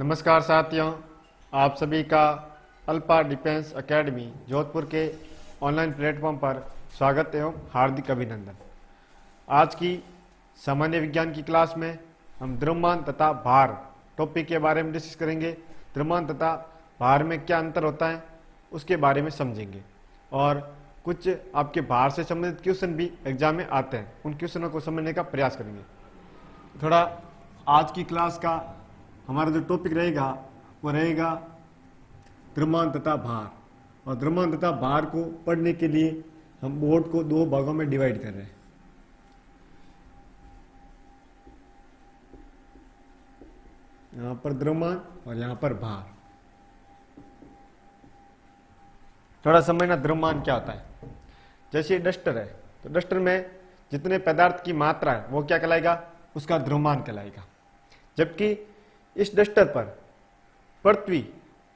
नमस्कार साथियों, आप सभी का अल्फा डिफेंस एकेडमी जोधपुर के ऑनलाइन प्लेटफॉर्म पर स्वागत एवं हार्दिक अभिनंदन। आज की सामान्य विज्ञान की क्लास में हम द्रव्यमान तथा भार टॉपिक के बारे में डिस्कस करेंगे। द्रव्यमान तथा भार में क्या अंतर होता है उसके बारे में समझेंगे और कुछ आपके भार से संबंधित क्वेश्चन भी एग्जाम में आते हैं, उन क्वेश्चनों को समझने का प्रयास करेंगे। थोड़ा आज की क्लास का हमारा जो टॉपिक रहेगा वो रहेगा द्रव्यमान तथा भार। और द्रव्यमान तथा भार को पढ़ने के लिए हम बोर्ड को दो भागों में डिवाइड कर रहे हैं। यहां पर द्रव्यमान और यहां पर भार। थोड़ा समझना द्रव्यमान क्या होता है। जैसे डस्टर है तो डस्टर में जितने पदार्थ की मात्रा है वो क्या कहलाएगा, उसका द्रव्यमान कहलाएगा। जबकि इस डस्टर पर पृथ्वी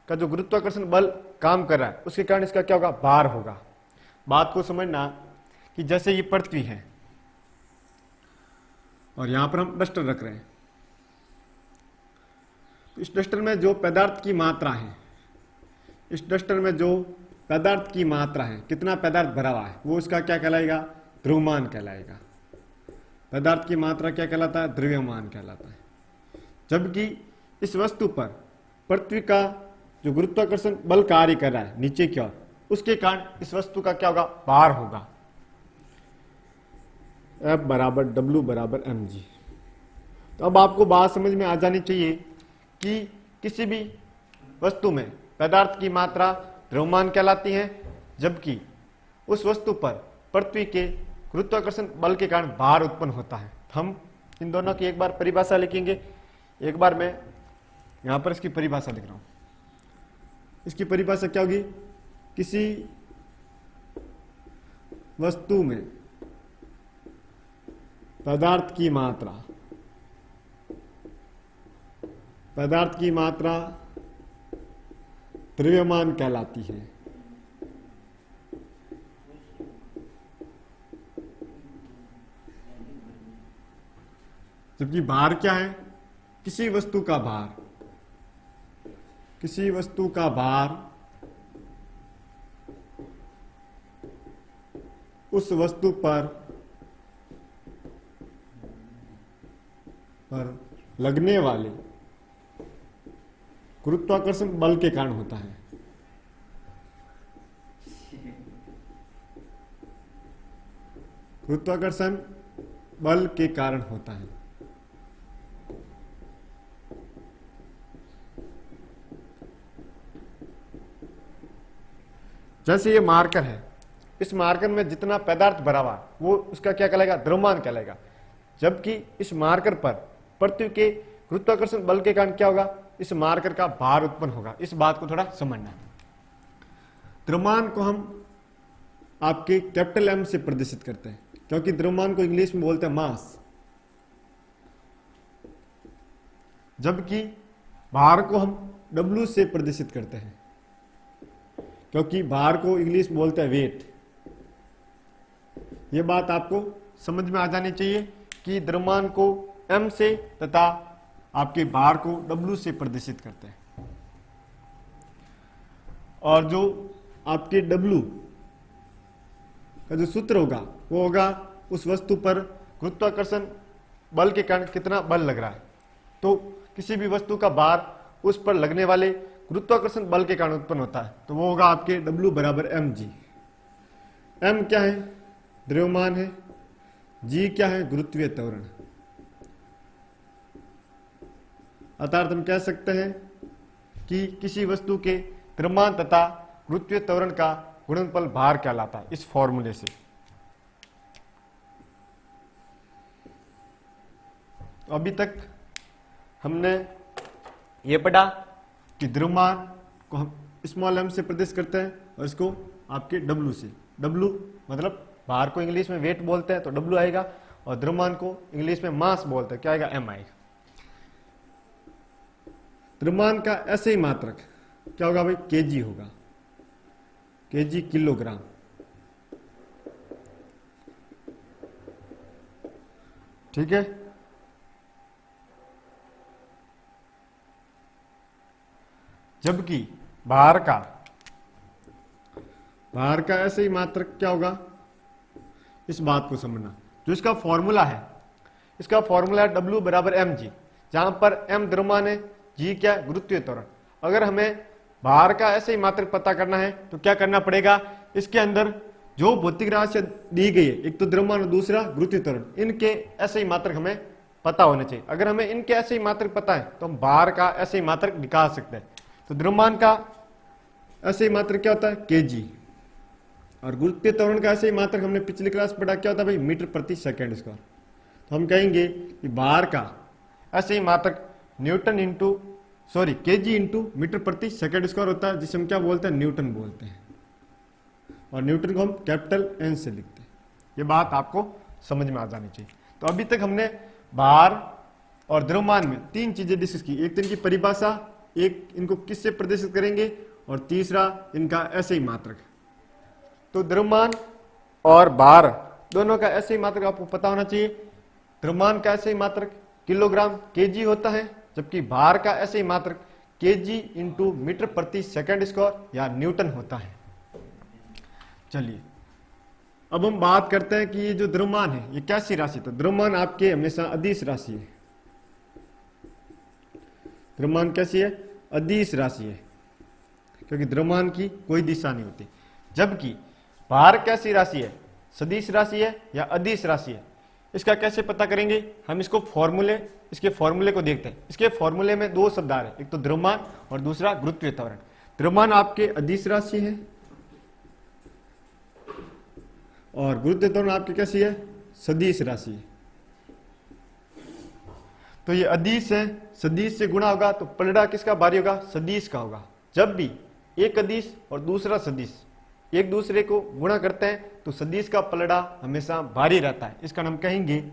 का जो गुरुत्वाकर्षण बल काम कर रहा है उसके कारण इसका क्या होगा, भार होगा। बात को समझना कि जैसे ये पृथ्वी है और यहां पर हम डस्टर रख रहे हैं, तो इस डस्टर में जो पदार्थ की मात्रा है, इस डस्टर में जो पदार्थ की मात्रा है, कितना पदार्थ भरा हुआ है, वो उसका क्या कहलाएगा, द्रव्यमान कहलाएगा। पदार्थ की मात्रा क्या कहलाता है, द्रव्यमान कहलाता है। जबकि इस वस्तु पर पृथ्वी का जो गुरुत्वाकर्षण बल कार्य कर रहा है नीचे की ओर, उसके कारण इस वस्तु का क्या होगा, भार होगा। F बराबर W बराबर mg। तो अब आपको बात समझ में आ जानी चाहिए कि किसी भी वस्तु में पदार्थ की मात्रा द्रव्यमान कहलाती है, जबकि उस वस्तु पर पृथ्वी के गुरुत्वाकर्षण बल के कारण भार उत्पन्न होता है। हम इन दोनों की एक बार परिभाषा लिखेंगे। एक बार मैं यहां पर इसकी परिभाषा लिख रहा हूं। इसकी परिभाषा क्या होगी, किसी वस्तु में पदार्थ की मात्रा द्रव्यमान कहलाती है। जबकि भार क्या है, किसी वस्तु का भार उस वस्तु पर लगने वाले गुरुत्वाकर्षण बल के कारण होता है। गुरुत्वाकर्षण बल के कारण होता है। जैसे ये मार्कर है, इस मार्कर में जितना पदार्थ भरा हुआ वो उसका क्या कहलाएगा, द्रव्यमान कहलाएगा। जबकि इस मार्कर पर पृथ्वी के गुरुत्वाकर्षण बल के कारण क्या होगा, इस मार्कर का भार उत्पन्न होगा। इस बात को थोड़ा समझना है। द्रव्यमान को हम आपके कैपिटल M से प्रदर्शित करते हैं, क्योंकि द्रव्यमान को इंग्लिश में बोलते हैं मास। जबकि भार को हम W से प्रदर्शित करते हैं, क्योंकि भार को इंग्लिश में बोलते हैं वेट। यह बात आपको समझ में आ जानी चाहिए कि द्रव्यमान को M से तथा आपके भार को W से प्रदर्शित करते हैं। और जो आपके W का जो सूत्र होगा वो होगा उस वस्तु पर गुरुत्वाकर्षण बल के कारण कितना बल लग रहा है। तो किसी भी वस्तु का भार उस पर लगने वाले गुरुत्वाकर्षण बल के कारण उत्पन्न होता है, तो वो होगा आपके W बराबर mg। m क्या है, द्रव्यमान है। g क्या है, गुरुत्वीय त्वरण। अर्थात हम कह सकते हैं कि किसी वस्तु के द्रव्यमान तथा गुरुत्वीय त्वरण का गुणनफल भार कहलाता है, इस फॉर्मूले से। तो अभी तक हमने ये पढ़ा कि द्रव्यमान को हम स्मॉल m से प्रदर्शित करते हैं और इसको आपके W से। W मतलब भार को इंग्लिश में वेट बोलते हैं तो W आएगा, और द्रव्यमान को इंग्लिश में मास बोलते हैं, क्या आएगा, m आएगा। द्रव्यमान का ऐसे ही मात्रक क्या होगा भाई, kg होगा। kg kilogram. ठीक है। जबकि भार का ऐसे ही मात्रक क्या होगा, इस बात को समझना। जो इसका फॉर्मूला है, इसका फॉर्मूला है W बराबर mg, जहां पर m द्रव्यमान है, g क्या है, गुरुत्वीय त्वरण। अगर हमें भार का ऐसे ही मात्रक पता करना है तो क्या करना पड़ेगा, इसके अंदर जो भौतिक राशि दी गई है, एक तो द्रव्यमान और दूसरा गुरुत्वीय त्वरण, इनके ऐसे ही मात्रक हमें पता होने चाहिए। अगर हमें इनके ऐसे ही मात्रक पता है तो हम भार का ऐसे ही मात्रक निकाल सकते हैं। तो द्रव्यमान का ऐसे ही मात्रक क्या होता है, kg, और गुरुत्वीय त्वरण का ऐसे ही मात्रक हमने पिछली क्लास पढ़ा, क्या होता है भाई, मीटर प्रति सेकंड स्क्वायर। तो हम कहेंगे कि भार का ऐसे ही मात्रक kg इंटू मीटर प्रति सेकंड स्क्वायर होता है, जिसे हम क्या बोलते हैं, न्यूटन बोलते हैं, और न्यूटन को हम कैपिटल N से लिखते हैं। ये बात आपको समझ में आ जानी चाहिए। तो अभी तक हमने भार और द्रव्यमान में तीन चीजें डिस्कस की, एक तो इनकी परिभाषा, एक इनको किससे प्रदर्शित करेंगे, और तीसरा इनका ऐसे ही मात्रक। तो द्रव्यमान और भार दोनों का ऐसे ही मात्रक आपको पता होना चाहिए। द्रव्यमान का ऐसे ही मात्रक किलोग्राम kg होता है, जबकि भार का ऐसे ही मात्रक kg इंटू मीटर प्रति सेकंड स्क्वायर या न्यूटन होता है। चलिए अब हम बात करते हैं कि ये जो द्रव्यमान है ये कैसी राशि। तो द्रव्यमान आपके हमेशा अदिश राशि है। द्रव्यमान कैसी है, अदिश राशि है, क्योंकि द्रव्यमान की कोई दिशा नहीं होती। जबकि भार कैसी राशि है, सदिश राशि है या अदिश राशि है। इसका कैसे पता करेंगे, हम इसके फॉर्मूले को देखते हैं। इसके फॉर्मूले में दो शब्द आ रहे हैं, एक तो द्रव्यमान और दूसरा गुरुत्वीय त्वरण। द्रव्यमान आपके अदिश राशि है और गुरुत्वीय त्वरण आपकी कैसी है, सदिश राशि है। तो ये अदिश है, सदिश से गुणा होगा तो पलड़ा किसका भारी होगा, सदिश का होगा। जब भी एक अदिश और दूसरा सदिश एक दूसरे को गुणा करते हैं तो सदिश का पलड़ा हमेशा भारी रहता है। इसका नाम कहेंगे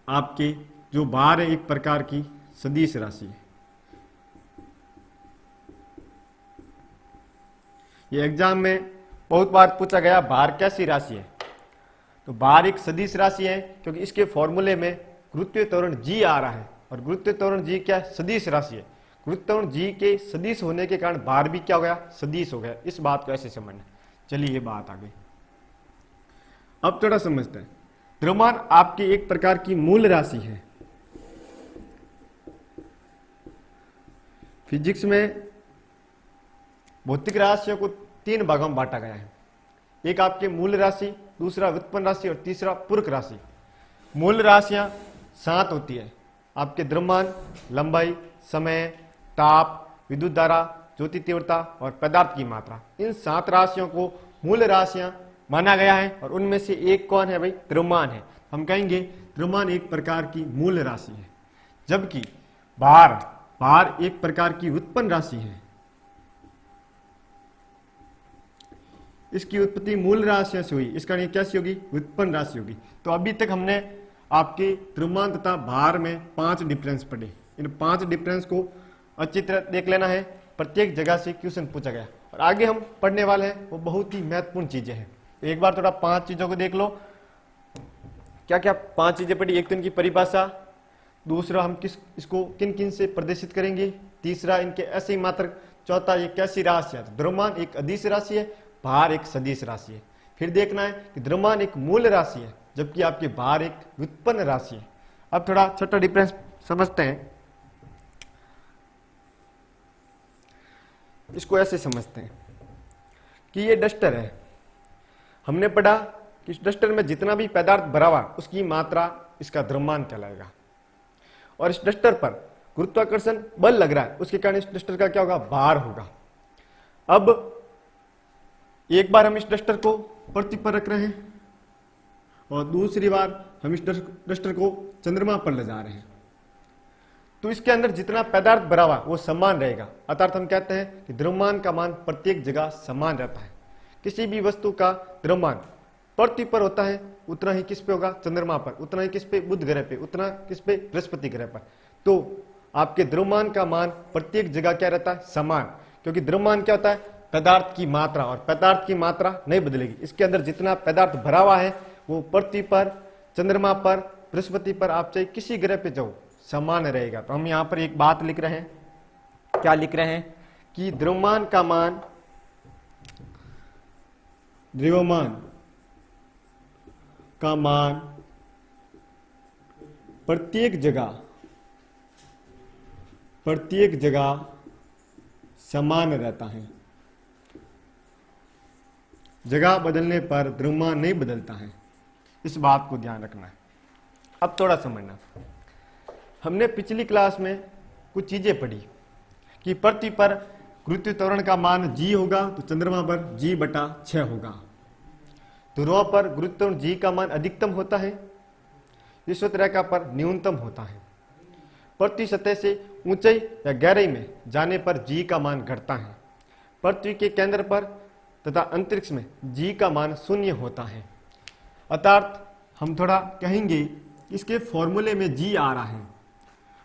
आपके जो भार है एक प्रकार की सदिश राशि है। ये एग्जाम में बहुत बार पूछा गया भार कैसी राशि है। तो भार एक सदिश राशि है, क्योंकि इसके फॉर्मूले में गुरुत्वीय त्वरण g आ रहा है, और गुरुत्वीय त्वरण g क्या है, सदिश राशि है। गुरुत्वीय त्वरण g के सदिश होने के कारण भार भी क्या हो गया, सदिश हो गया। इस बात को ऐसे समझना। चलिए ये बात आ गई। अब थोड़ा समझते हैं। द्रव्यमान आपकी एक प्रकार की मूल राशि है। फिजिक्स में भौतिक राशियों को तीन भागों में बांटा गया है। एक आपके मूल राशि, दूसरा व्युत्पन्न राशि और तीसरा पूरक राशि। मूल राशियां 7 होती है आपके, द्रव्यमान, लंबाई, समय, ताप, विद्युत धारा, ज्योति तीव्रता और पदार्थ की मात्रा। इन 7 राशियों को मूल राशियां माना गया है, और उनमें से एक कौन है भाई, द्रव्यमान है। हम कहेंगे द्रव्यमान एक प्रकार की मूल राशि है, जबकि भार एक प्रकार की व्युत्पन्न राशि है। इसकी उत्पत्ति मूल राशियों से हुई, इसका नहीं कैसी होगी, व्युत्पन्न राशि होगी। तो अभी तक हमने आपके द्रव्यमान तथा भार में 5 डिफरेंस पढ़े। इन 5 डिफरेंस को अच्छी तरह देख लेना है, प्रत्येक जगह से क्वेश्चन पूछा गया। और आगे हम पढ़ने वाले हैं वो बहुत ही महत्वपूर्ण चीजें हैं। तो एक बार थोड़ा 5 चीजों को देख लो। क्या क्या 5 चीजें पढ़ी, एक तो इनकी परिभाषा, दूसरा हम इसको किन किन से प्रदर्शित करेंगे, तीसरा इनके ऐसे ही मात्रक, चौथा ये कैसी राशि है। द्रव्यमान एक अदिश राशि है, भार एक सदिश राशि है। फिर देखना है कि द्रव्यमान एक मूल राशि है, जबकि आपके भार एक व्युत्पन्न राशि है। अब थोड़ा छोटा डिफरेंस समझते हैं। इसको ऐसे समझते हैं कि ये डस्टर है। हमने पढ़ा कि इस डस्टर में जितना भी पदार्थ भरा हुआ उसकी मात्रा इसका द्रव्यमान कहलाएगा, और इस डस्टर पर गुरुत्वाकर्षण बल लग रहा है, उसके कारण इस डस्टर का क्या होगा, भार होगा। अब एक बार हम इस डस्टर को पृथ्वी पर रख रहे हैं और दूसरी बार हम इस डस्टर को चंद्रमा पर ले जा रहे हैं, तो इसके अंदर जितना पदार्थ भरा हुआ वो समान रहेगा। अर्थात हम कहते हैं कि द्रव्यमान का मान प्रत्येक जगह समान रहता है। किसी भी वस्तु का द्रव्यमान पृथ्वी पर होता है उतना ही किस पे होगा, चंद्रमा पर, उतना ही किस पे, बुध ग्रह पे, उतना किस पे, बृहस्पति ग्रह पर। तो आपके द्रव्यमान का मान प्रत्येक जगह क्या रहता है, समान, क्योंकि द्रव्यमान क्या होता है, पदार्थ की मात्रा, और पदार्थ की मात्रा नहीं बदलेगी। इसके अंदर जितना पदार्थ भरा हुआ है वो पृथ्वी पर, चंद्रमा पर, बृहस्पति पर, आप चाहे किसी ग्रह पे जाओ, समान रहेगा। तो हम यहाँ पर एक बात लिख रहे हैं क्या लिख रहे हैं कि द्रव्यमान का मान प्रत्येक जगह समान रहता है। जगह बदलने पर द्रव्यमान नहीं बदलता है, इस बात को ध्यान रखना है। अब थोड़ा समझना, हमने पिछली क्लास में कुछ चीजें पढ़ी कि पृथ्वी पर गुरुत्वीय त्वरण का मान g होगा तो चंद्रमा पर g/6 होगा। ध्रुवों पर गुरुत्वीय त्वरण g का मान अधिकतम होता है, विषुवत रेखा पर न्यूनतम होता है। पृथ्वी सतह से ऊंचाई या गहराई में जाने पर g का मान घटता है। पृथ्वी के केंद्र पर तथा अंतरिक्ष में g का मान 0 होता है। अर्थात हम थोड़ा कहेंगे इसके फॉर्मूले में g आ रहा है,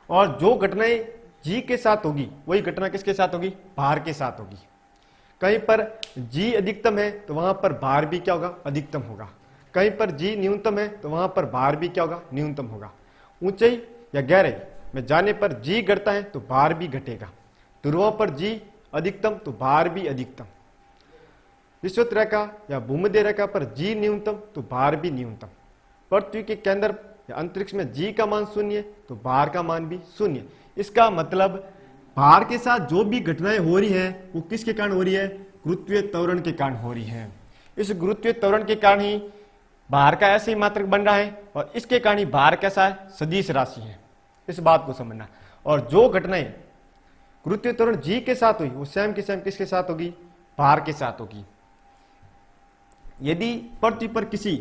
और जो घटनाएं g के साथ होगी वही घटना किसके साथ होगी, भार के साथ होगी। कहीं पर g अधिकतम है तो वहां पर भार भी क्या होगा, अधिकतम होगा। कहीं पर g न्यूनतम है तो वहां पर भार भी क्या होगा, न्यूनतम होगा। ऊंचाई या गहराई में जाने पर g घटता है तो भार भी घटेगा। ध्रुवों पर g अधिकतम तो भार भी अधिकतम। विषुवत रेखा या भूमध्य रेखा पर g न्यूनतम तो भार भी न्यूनतम। पृथ्वी के केंद्र या अंतरिक्ष में g का मान 0 तो भार का मान भी 0। इसका मतलब भार के साथ जो भी घटनाएं हो रही है वो किसके कारण हो रही है, गुरुत्वीय त्वरण के कारण हो रही है। इस गुरुत्वीय त्वरण के कारण ही भार का ऐसे ही मात्रक बन रहा है, और इसके कारण ही भार कैसा है, सदिश राशि है। इस बात को समझना। और जो घटनाएं गुरुत्वीय त्वरण g के साथ हुई वो सेम की सेम किसके साथ होगी, भार के साथ होगी। यदि पृथ्वी पर किसी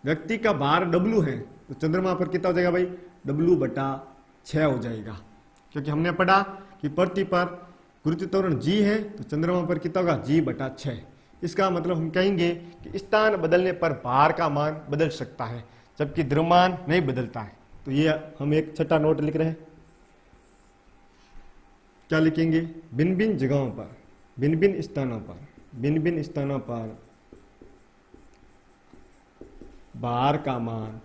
व्यक्ति का भार W है तो चंद्रमा पर कितना हो जाएगा भाई, W/6 हो जाएगा। क्योंकि हमने पढ़ा कि पृथ्वी पर गुरुत्वीय त्वरण g है तो चंद्रमा पर कितना होगा, g/6। इसका मतलब हम कहेंगे कि स्थान बदलने पर भार का मान बदल सकता है, जबकि द्रव्यमान नहीं बदलता है। तो ये हम एक छठा नोट लिख रहे हैं। क्या लिखेंगे, भिन्न भिन्न जगहों पर, भिन्न भिन्न स्थानों पर भार का मान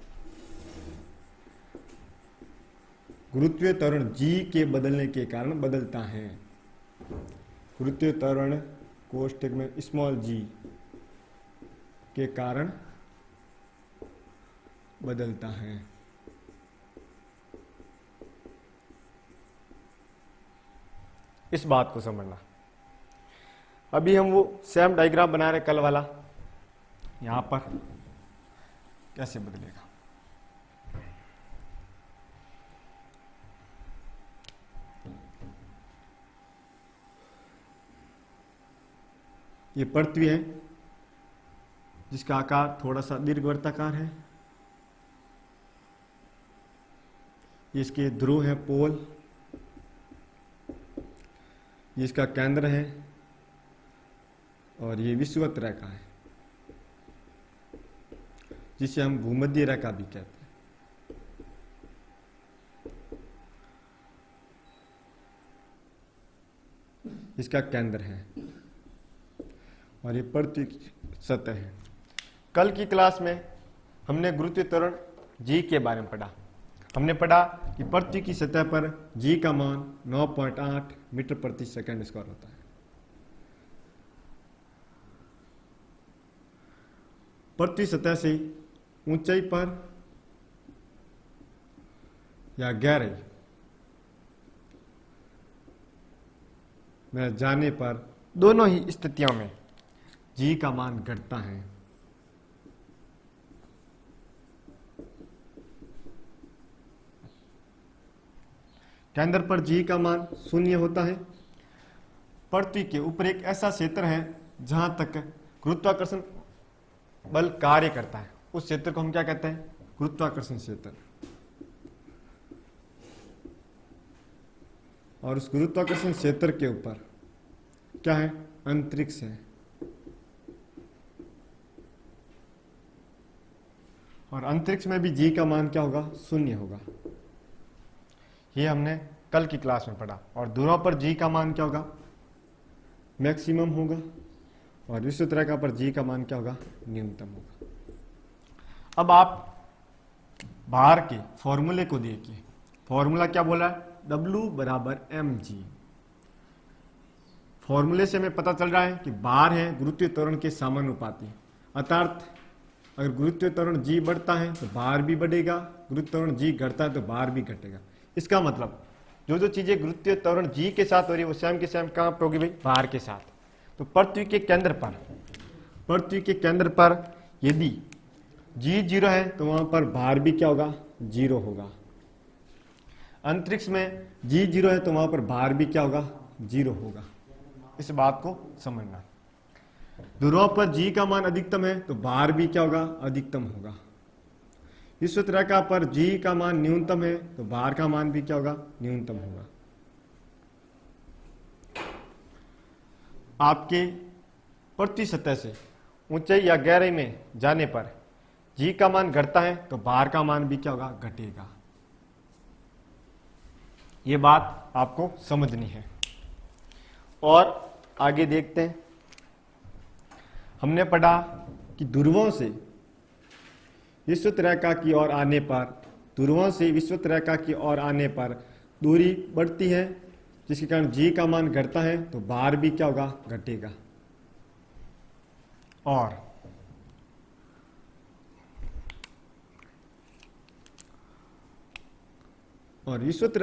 गुरुत्वीय त्वरण g के बदलने के कारण बदलता है। गुरुत्वीय त्वरण कोष्ठक में स्मॉल g के कारण बदलता है। इस बात को समझना। अभी हम वो सेम डायग्राम बना रहे कल वाला, यहां पर कैसे बदलेगा। ये पृथ्वी है जिसका आकार थोड़ा सा दीर्घवृत्ताकार है। ये इसके ध्रुव है, पोल। ये इसका केंद्र है, और ये विषुवत रेखा है जिसे हम भूमध्य रेखा भी कहते हैं। इसका केंद्र है, और ये पृथ्वी की सतह है। कल की क्लास में हमने गुरुत्वीय त्वरण g के बारे में पढ़ा। हमने पढ़ा कि पृथ्वी की सतह पर g का मान 9.8 मीटर प्रति सेकंड स्क्वायर होता है। पृथ्वी सतह से ऊंचाई पर या गहराई में जाने पर दोनों ही स्थितियों में g का मान घटता है। केंद्र पर g का मान 0 होता है। पृथ्वी के ऊपर एक ऐसा क्षेत्र है जहां तक गुरुत्वाकर्षण बल कार्य करता है, उस क्षेत्र को हम क्या कहते हैं, गुरुत्वाकर्षण क्षेत्र। और उस गुरुत्वाकर्षण क्षेत्र के ऊपर क्या है, अंतरिक्ष है। और अंतरिक्ष में भी g का मान क्या होगा, 0 होगा। ये हमने कल की क्लास में पढ़ा। और ध्रुवों पर g का मान क्या होगा, मैक्सिमम होगा। और विषुवत रेखा पर g का मान क्या होगा, न्यूनतम होगा। अब आप भार के फॉर्मूले को देखिए। फॉर्मूला क्या बोला है, W = mg। फॉर्मूले से हमें पता चल रहा है कि बार है गुरुत्वीय त्वरण के समानुपाती, अर्थात अगर गुरुत्वीय त्वरण g बढ़ता है तो बार भी बढ़ेगा, गुरुत्वीय त्वरण g घटता है तो बार भी घटेगा। इसका मतलब जो जो चीजें गुरुत्वीय त्वरण g के साथ हो रही है वो सेम के सेम कहाँ पर होगी भाई, बार के साथ। तो पृथ्वी के केंद्र पर यदि g 0 है तो वहां पर बार भी क्या होगा, 0 होगा। अंतरिक्ष में g 0 है तो वहां पर बार भी क्या होगा, 0 होगा। इस बात को समझना। ध्रुवों पर g का मान अधिकतम है तो बार भी क्या होगा, अधिकतम होगा। विषुवत रेखा पर g का मान न्यूनतम है तो बार का मान भी क्या होगा, न्यूनतम होगा। आपके पृथ्वी सतह से ऊंचाई या गहराई में जाने पर g का मान घटता है तो बार का मान भी क्या होगा, घटेगा। ये बात आपको समझनी है। और आगे देखते हैं। हमने पढ़ा कि ध्रुवों से विषुवत रेखा की ओर आने पर दूरी बढ़ती है, जिसके कारण g का मान घटता है तो बार भी क्या होगा, घटेगा। और विषुवत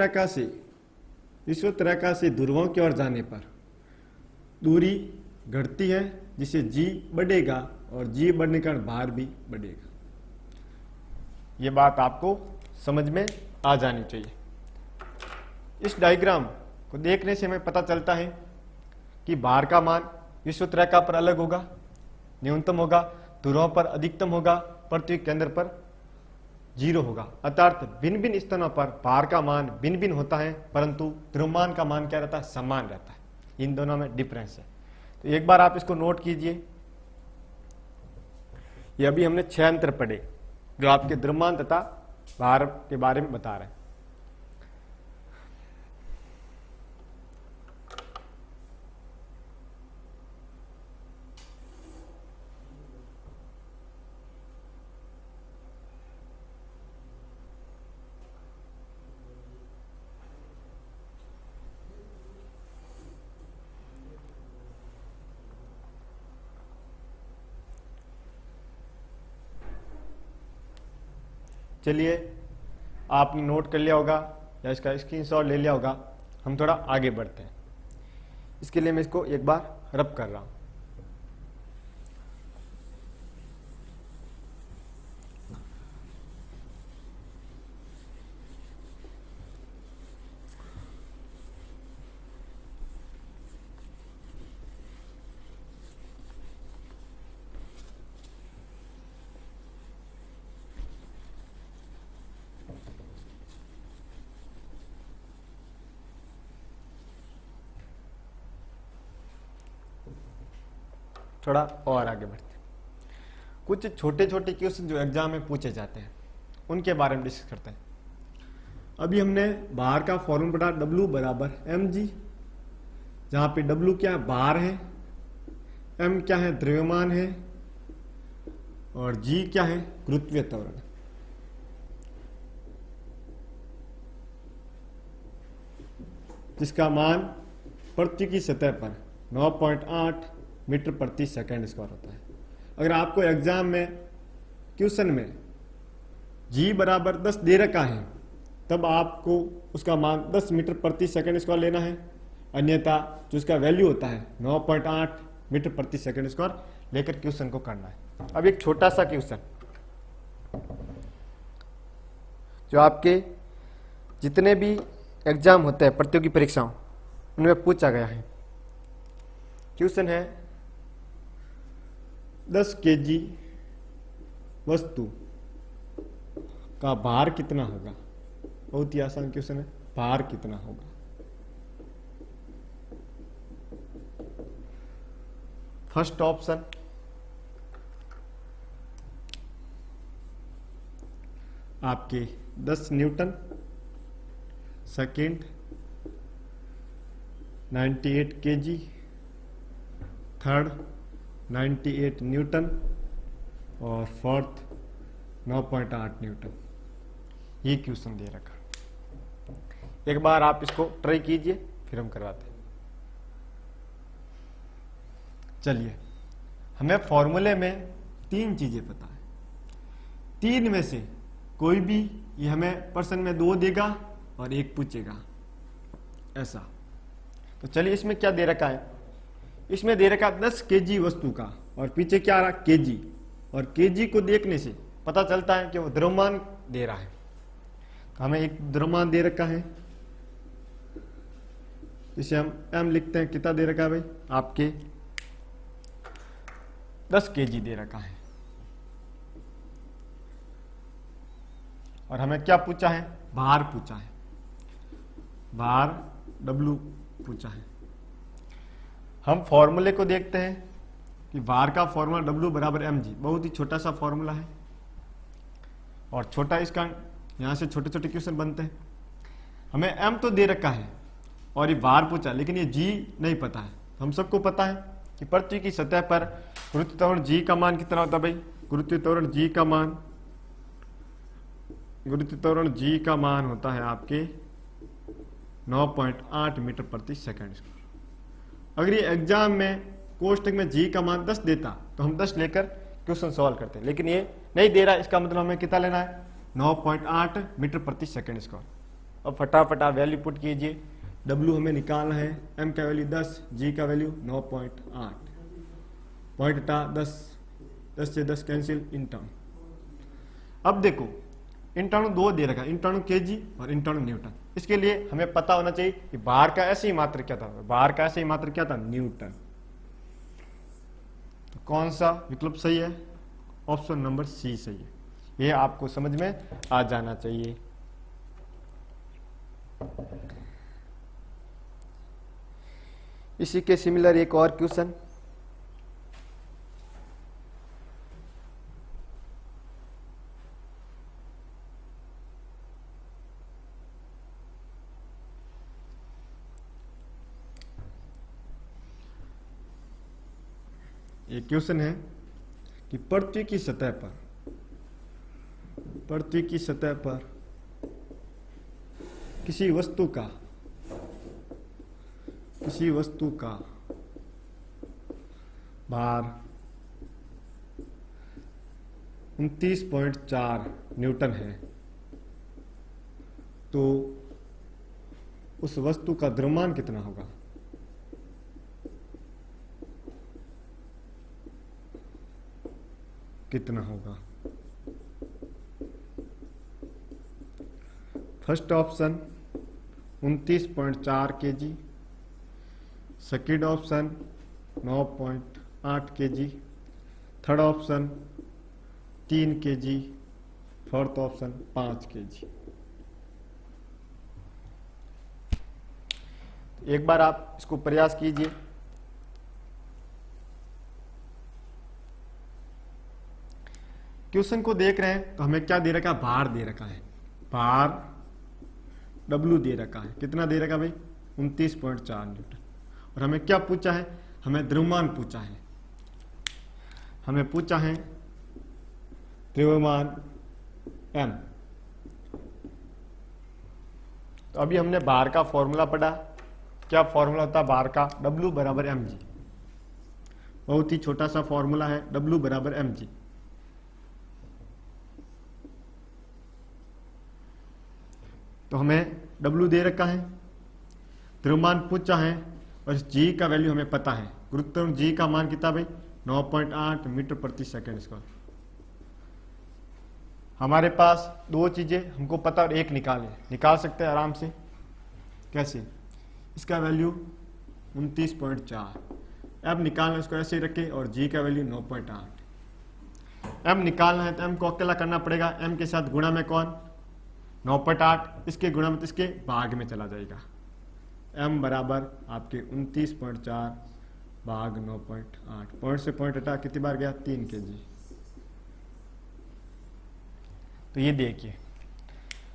रेखा से ध्रुवों की ओर जाने पर दूरी घटती है, जिससे g बढ़ेगा और g बढ़ने के कारण बार भी बढ़ेगा। ये बात आपको समझ में आ जानी चाहिए। इस डायग्राम को देखने से हमें पता चलता है कि बार का मान विषुवत रेखा पर अलग होगा, न्यूनतम होगा, ध्रुवों पर अधिकतम होगा, पृथ्वी केंद्र पर 0 होगा। अर्थात भिन्न भिन्न स्थानों पर बार का मान भिन्न भिन्न होता है, परंतु द्रव्यमान का मान क्या रहता है, समान रहता है। इन दोनों में डिफरेंस है। तो एक बार आप इसको नोट कीजिए। ये अभी हमने 6 अंतर पढ़े जो आपके द्रव्यमान तथा भार के बारे में बता रहे हैं। चलिए, आपने नोट कर लिया होगा या इसका स्क्रीनशॉट ले लिया होगा। हम थोड़ा आगे बढ़ते हैं। इसके लिए मैं इसको एक बार रब कर रहा हूं। थोड़ा और आगे बढ़ते हैं। कुछ छोटे छोटे क्वेश्चन जो एग्जाम में पूछे जाते हैं उनके बारे में डिस्कस करते हैं। अभी हमने बार का फॉर्मूला पढ़ा, W बराबर mg, जहां पे W क्या है, बार है, m क्या है, द्रव्यमान है, और g क्या है, गुरुत्वीय त्वरण। जिसका मान पृथ्वी की सतह पर 9.8 मीटर प्रति सेकंड स्क्वायर होता है। अगर आपको एग्जाम में क्वेश्चन में g बराबर 10 दे रखा है तब आपको उसका मान 10 मीटर प्रति सेकंड स्क्वायर लेना है, अन्यथा जो उसका वैल्यू होता है 9.8 मीटर प्रति सेकंड स्क्वायर लेकर क्वेश्चन को करना है। अब एक छोटा सा क्वेश्चन जो आपके जितने भी एग्जाम होते हैं प्रतियोगी परीक्षाओं उनमें पूछा गया है। क्वेश्चन है 10 kg वस्तु का भार कितना होगा। बहुत ही आसान क्वेश्चन है, भार कितना होगा। फर्स्ट ऑप्शन आपके 10 Newton, second 98 kg, third 98 Newton और फोर्थ 9.8 न्यूटन। ये क्वेश्चन दे रखा। एक बार आप इसको ट्राई कीजिए, फिर हम करवाते हैं। चलिए, हमें फॉर्मूले में 3 चीजें पता है, 3 में से कोई भी ये हमें पर्सन में 2 देगा और 1 पूछेगा, ऐसा। तो चलिए, इसमें क्या दे रखा है, इसमें दे रखा 10 केजी वस्तु का, और पीछे क्या आ रहा, केजी। और केजी को देखने से पता चलता है कि वो द्रव्यमान दे रहा है। तो हमें एक द्रव्यमान दे रखा है, जिसे हम m लिखते हैं। कितना दे रखा है भाई, आपके 10 केजी दे रखा है। और हमें क्या पूछा है, भार पूछा है, भार W पूछा है। हम फॉर्मूले को देखते हैं कि भार का फॉर्मूला W बराबर mg, बहुत ही छोटा सा फॉर्मूला है, और छोटा इसका यहां से छोटे छोटे क्वेश्चन बनते हैं। हमें m तो दे रखा है और ये भार पूछा, लेकिन ये g नहीं पता है। हम सबको पता है कि पृथ्वी की सतह पर गुरुत्व त्वरण g का मान कितना होता है भाई, गुरुत्व त्वरण g का मान होता है आपके 9.8 मीटर प्रति सेकंड स्क्वायर। अगर ये एग्जाम में कोष्टक में g का मान 10 देता तो हम 10 लेकर क्वेश्चन सॉल्व करते हैं, लेकिन ये नहीं दे रहा। इसका मतलब हमें कितना लेना है, 9.8 मीटर प्रति सेकंड स्क्वायर। अब फटाफट आप वैल्यू पुट कीजिए। W हमें निकालना है, m का वैल्यू 10, g का वैल्यू 9.8, पॉइंट हटा 10 से 10 कैंसिल, इंटर्न। अब देखो, इंटर्न 2 दे रखा है, इंटर्न केजी और इंटर्न न्यूटन। इसके लिए हमें पता होना चाहिए कि भार का ऐसे ही मात्रक क्या था, भार का ऐसे ही मात्रक क्या था, न्यूटन। तो कौन सा विकल्प सही है, ऑप्शन नंबर सी सही है। ये आपको समझ में आ जाना चाहिए। इसी के सिमिलर एक और क्वेश्चन, एक क्वेश्चन है कि पृथ्वी की सतह पर किसी वस्तु का भार 29.4 न्यूटन है, तो उस वस्तु का द्रव्यमान कितना होगा। First option 29.4 KG, second option 9.8 KG, third option 3 KG, fourth option 5 KG. एक बार आप इसको प्रयास कीजिए। क्वेश्चन को देख रहे हैं तो हमें क्या दे रखा है, भार दे रखा है, भार W दे रखा है। कितना दे रखा है भाई, 29.4 न्यूटन। और हमें क्या पूछा है, हमें द्रव्यमान पूछा है। द्रव्यमान m। तो अभी हमने भार का फॉर्मूला पढ़ा। क्या फॉर्मूला होता है भार का, W बराबर mg। बहुत ही छोटा सा फॉर्मूला है, W बराबर mg। तो हमें W दे रखा है, द्रव्यमान पूछा है, और G का वैल्यू हमें पता है। गुरुत्व G का मान कितना भाई, 9.8 मीटर प्रति सेकंड स्क्वायर। हमारे पास 2 चीजें हमको पता और 1 निकाल सकते हैं आराम से। कैसे, इसका वैल्यू 29.4, अब निकालना इसको ऐसे ही रखे, और G का वैल्यू 9.8। m निकालना है तो m को अकेला करना पड़ेगा, m के साथ गुणा में कौन, 9.8, इसके गुणा में इसके भाग में चला जाएगा। m बराबर आपके 29.4 भाग 9.8, पॉइंट से पॉइंट हटा कितनी बार गया, 3 केजी। तो ये देखिए,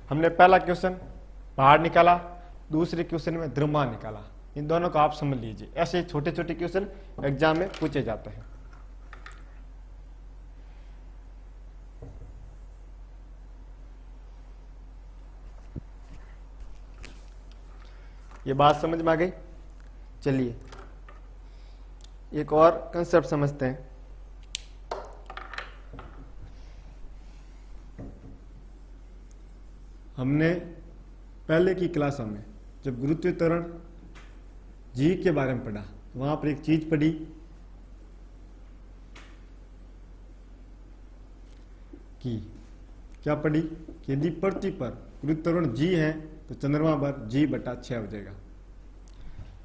हमने पहला क्वेश्चन भार निकाला, दूसरे क्वेश्चन में द्रव्यमान निकाला। इन दोनों को आप समझ लीजिए, ऐसे छोटे छोटे क्वेश्चन एग्जाम में पूछे जाते हैं। ये बात समझ में आ गई। चलिए, एक और कंसेप्ट समझते हैं। हमने पहले की क्लासों में जब गुरुत्वीय त्वरण जी के बारे में पढ़ा, वहां पर एक चीज पढ़ी कि क्या पढ़ी कि यदि पृथ्वी पर गुरुत्वीय त्वरण जी है तो चंद्रमा पर G/6 हो जाएगा।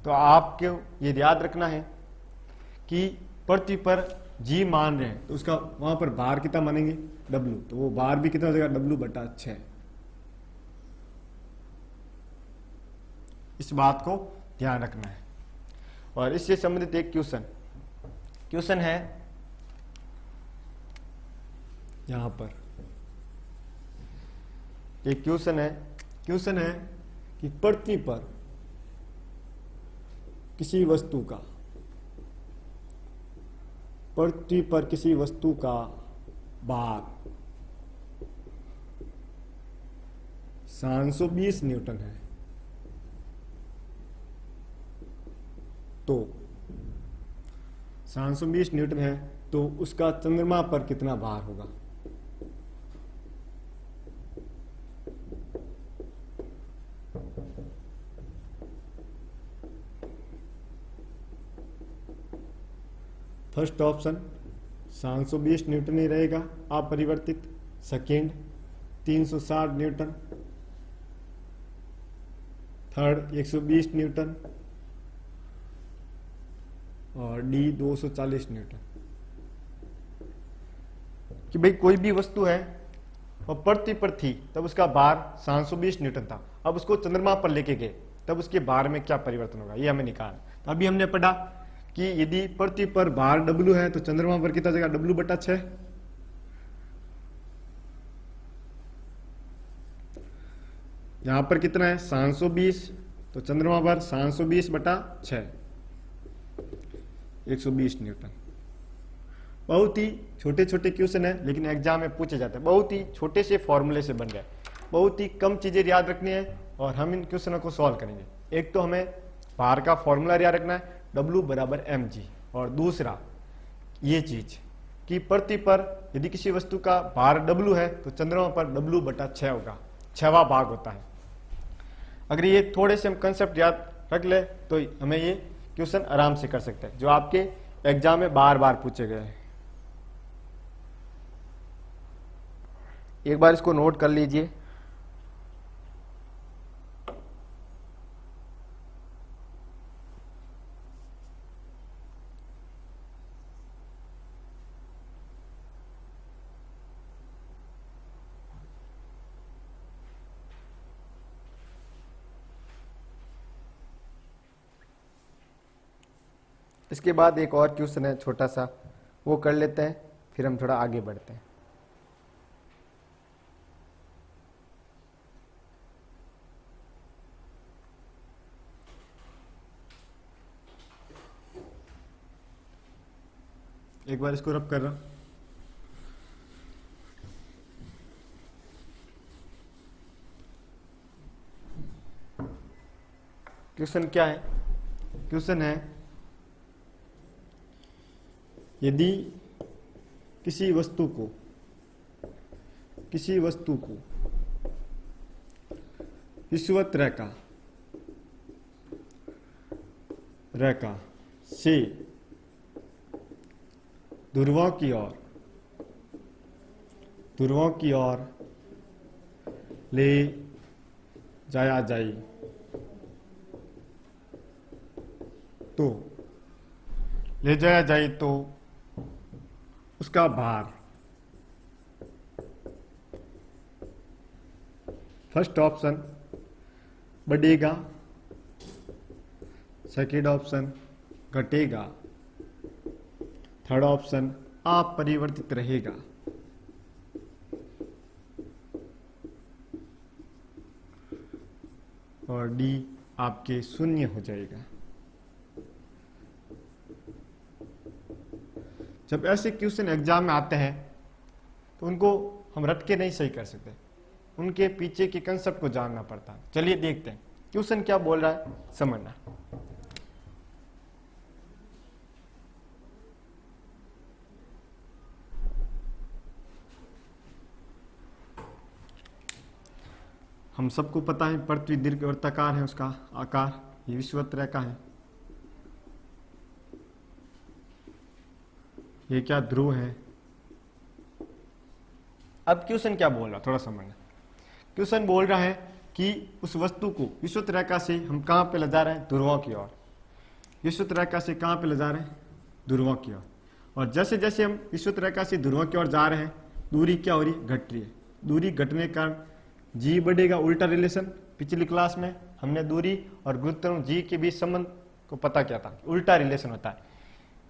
तो आपको ये याद रखना है कि पृथ्वी पर जी मान रहे हैं तो उसका वहां पर भार कितना मानेंगे W, तो वो भार भी कितना हो जाएगा W/6। इस बात को ध्यान रखना है। और इससे संबंधित एक क्वेश्चन है यहां पर एक क्वेश्चन है कि पृथ्वी पर किसी वस्तु का भार 720 न्यूटन है, तो 720 न्यूटन है तो उसका चंद्रमा पर कितना भार होगा। फर्स्ट ऑप्शन 720 न्यूटन ही रहेगा अपरिवर्तित। Second 360 Newton. थर्ड 120 न्यूटन और डी 240 न्यूटन। कि भाई कोई भी वस्तु है और पृथ्वी पर थी तब उसका भार 720 न्यूटन था, अब उसको चंद्रमा पर लेके गए तब उसके भार में क्या परिवर्तन होगा, ये हमें निकालना। तो अभी हमने पढ़ा कि यदि पृथ्वी पर भार W है तो चंद्रमा पर कितना जाएगा W/6। यहां पर कितना है 720, तो चंद्रमा पर 720/6 120 न्यूटन। बहुत ही छोटे छोटे क्वेश्चन है लेकिन एग्जाम में पूछे जाते हैं, बहुत ही छोटे से फॉर्मूले से बन गए, बहुत ही कम चीजें याद रखनी है और हम इन क्वेश्चनों को सॉल्व करेंगे। एक तो हमें भार का फॉर्मूला याद रखना है W/mg, और दूसरा ये चीज कि पृथ्वी पर यदि किसी वस्तु का भार W है तो चंद्रमा पर W/6 होगा, 6वां भाग होता है। अगर ये थोड़े से हम कंसेप्ट याद रख ले तो हमें ये क्वेश्चन आराम से कर सकते हैं जो आपके एग्जाम में बार बार पूछे गए हैं। एक बार इसको नोट कर लीजिए। इसके बाद एक और क्वेश्चन है छोटा सा, वो कर लेते हैं फिर हम थोड़ा आगे बढ़ते हैं। एक बार इसको रब कर रहा। क्वेश्चन क्या है? क्वेश्चन है यदि किसी वस्तु को विषुवत रेखा से ध्रुवों की ओर ले जाया जाए तो उसका भार फर्स्ट ऑप्शन बढ़ेगा, सेकेंड ऑप्शन घटेगा, थर्ड ऑप्शन अपरिवर्तित रहेगा, और डी आपके शून्य हो जाएगा। जब ऐसे क्वेश्चन एग्जाम में आते हैं तो उनको हम रट के नहीं सही कर सकते, उनके पीछे के कंसेप्ट को जानना पड़ता है। चलिए देखते हैं क्वेश्चन क्या बोल रहा है, समझना। हम सबको पता है पृथ्वी दीर्घवृत्ताकार है, उसका आकार ये विषुवत रेखा है। ये क्या ध्रुव है। अब क्वेश्चन क्या बोल रहा थोड़ा समझना। क्वेश्चन बोल रहा है कि उस वस्तु को विषुवत रेखा से हम कहाँ पे ले जा रहे हैं, ध्रुवों की ओर। विषुवत रेखा से कहाँ पे ले जा रहे हैं, ध्रुवों की ओर। और जैसे जैसे हम विषुवत रेखा से ध्रुवों की ओर जा रहे हैं, दूरी क्या हो रही है, घट रही है। दूरी घटने के कारण जी बढ़ेगा, उल्टा रिलेशन। पिछली क्लास में हमने दूरी और गुरुत्वाकर्षण जी के बीच संबंध को पता किया था, उल्टा रिलेशन होता है।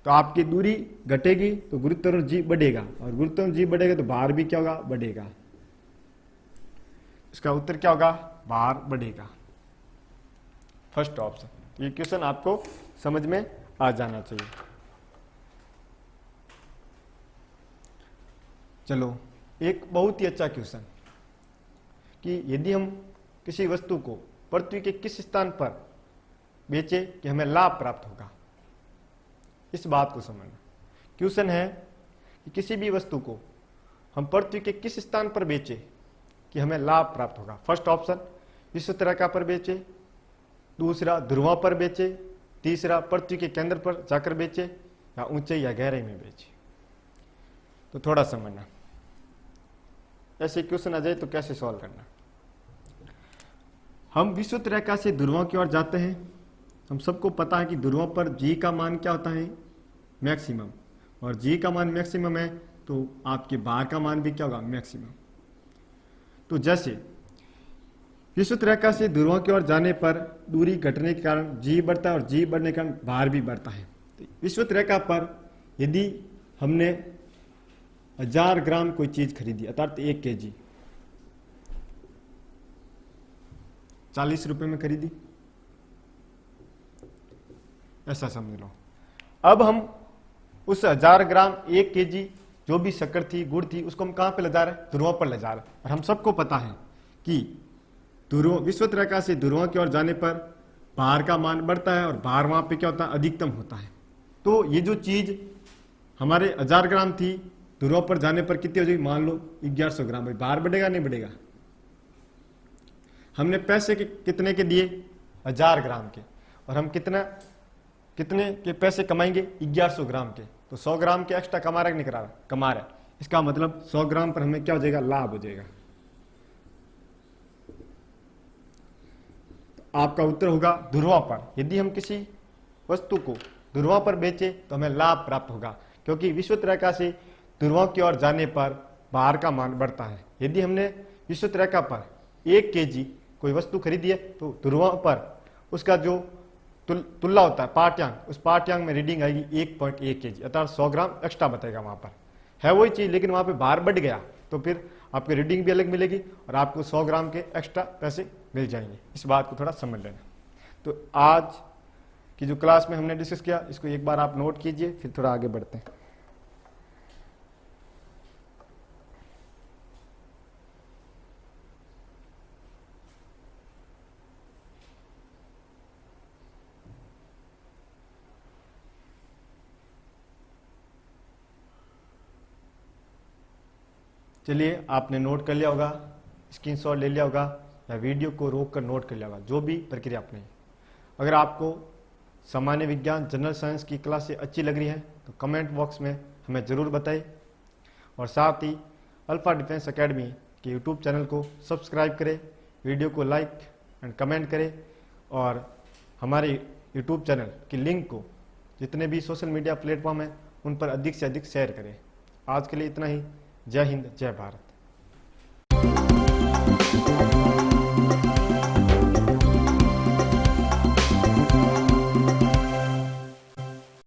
तो आपकी दूरी घटेगी तो गुरुत्वाकर्षण जी बढ़ेगा, और गुरुत्वाकर्षण जी बढ़ेगा तो भार भी क्या होगा, बढ़ेगा। इसका उत्तर क्या होगा, भार बढ़ेगा। First option. ये क्वेश्चन आपको समझ में आ जाना चाहिए। चलो एक बहुत ही अच्छा क्वेश्चन कि यदि हम किसी वस्तु को पृथ्वी के किस स्थान पर बेचे कि हमें लाभ प्राप्त होगा, इस बात को समझना। क्वेश्चन है कि किसी भी वस्तु को हम पृथ्वी के किस स्थान पर बेचे कि हमें लाभ प्राप्त होगा। फर्स्ट ऑप्शन विषुवत रेखा पर बेचे, दूसरा ध्रुवों पर बेचे, तीसरा पृथ्वी के केंद्र पर जाकर बेचे, या ऊंचाई या गहराई में बेचे। तो थोड़ा समझना, ऐसे क्वेश्चन आ जाए तो कैसे सॉल्व करना। हम विषुवत रेखा से ध्रुवों की ओर जाते हैं। हम सबको पता है कि ध्रुवों पर जी का मान क्या होता है, मैक्सिमम। और जी का मान मैक्सिमम है तो आपके भार का मान भी क्या होगा, मैक्सिमम। तो जैसे विषुवत रेखा से ध्रुवों की ओर जाने पर दूरी घटने के कारण जी बढ़ता है, और जी बढ़ने के कारण भार भी बढ़ता है। तो विषुवत रेखा पर यदि हमने 1000 ग्राम कोई चीज खरीदी, अर्थात 1 kg, 40 रुपए में खरीदी, ऐसा समझ लो। अब हम उस 1000 ग्राम 1 kg जो भी शक्कर थी, गुड़ थी, उसको हम कहां पे ले जा रहे हैं, ध्रुवों पर ले जा रहे हैं। और हम सबको पता है कि ध्रुव विषुवत रेखा से ध्रुवों की ओर जाने पर भार का मान बढ़ता है, और भार वहां पे क्या होता है, अधिकतम होता है। तो ये जो चीज हमारे 1000 ग्राम थी, ध्रुवों पर जाने पर कितनी हो जाएगी, मान लो 1100 ग्राम। भाई भार बढ़ेगा नहीं बढ़ेगा। हमने पैसे कितने के दिए, 1000 ग्राम के, और हम कितने के पैसे कमाएंगे, 1100 ग्राम के। तो 100 ग्राम के एक्स्ट्रा कमा रहा है नहीं, कमा रहा है। इसका मतलब 100 ग्राम पर हमें क्या हो जाएगा, लाभ हो जाएगा। तो आपका उत्तर होगा ध्रुवों पर। यदि हम किसी वस्तु को ध्रुवों पर बेचे तो हमें लाभ प्राप्त होगा, क्योंकि विषुवत रेखा से ध्रुवों की ओर जाने पर भार का मान बढ़ता है। यदि हमने विषुवत रेखा पर 1 kg कोई वस्तु खरीदी है तो ध्रुवों पर उसका जो तुल्ला होता है, पाठ्यांक, उस पाठ्यांक में रीडिंग आएगी 1.1 kg, अर्थात 100 ग्राम एक्स्ट्रा बताएगा। वहां पर है वही चीज, लेकिन वहां पे भार बढ़ गया तो फिर आपकी रीडिंग भी अलग मिलेगी, और आपको 100 ग्राम के एक्स्ट्रा पैसे मिल जाएंगे। इस बात को थोड़ा समझ लेना। तो आज की जो क्लास में हमने डिस्कस किया, इसको एक बार आप नोट कीजिए, फिर थोड़ा आगे बढ़ते हैं। चलिए, आपने नोट कर लिया होगा, स्क्रीनशॉट ले लिया होगा, या वीडियो को रोक कर नोट कर लिया होगा, जो भी प्रक्रिया आपने। अगर आपको सामान्य विज्ञान जनरल साइंस की क्लासें अच्छी लग रही हैं तो कमेंट बॉक्स में हमें ज़रूर बताएं, और साथ ही अल्फा डिफेंस एकेडमी के यूट्यूब चैनल को सब्सक्राइब करें, वीडियो को लाइक एंड कमेंट करें, और हमारे यूट्यूब चैनल की लिंक को जितने भी सोशल मीडिया प्लेटफॉर्म हैं उन पर अधिक से अधिक शेयर करें। आज के लिए इतना ही। जय हिंद, जय भारत।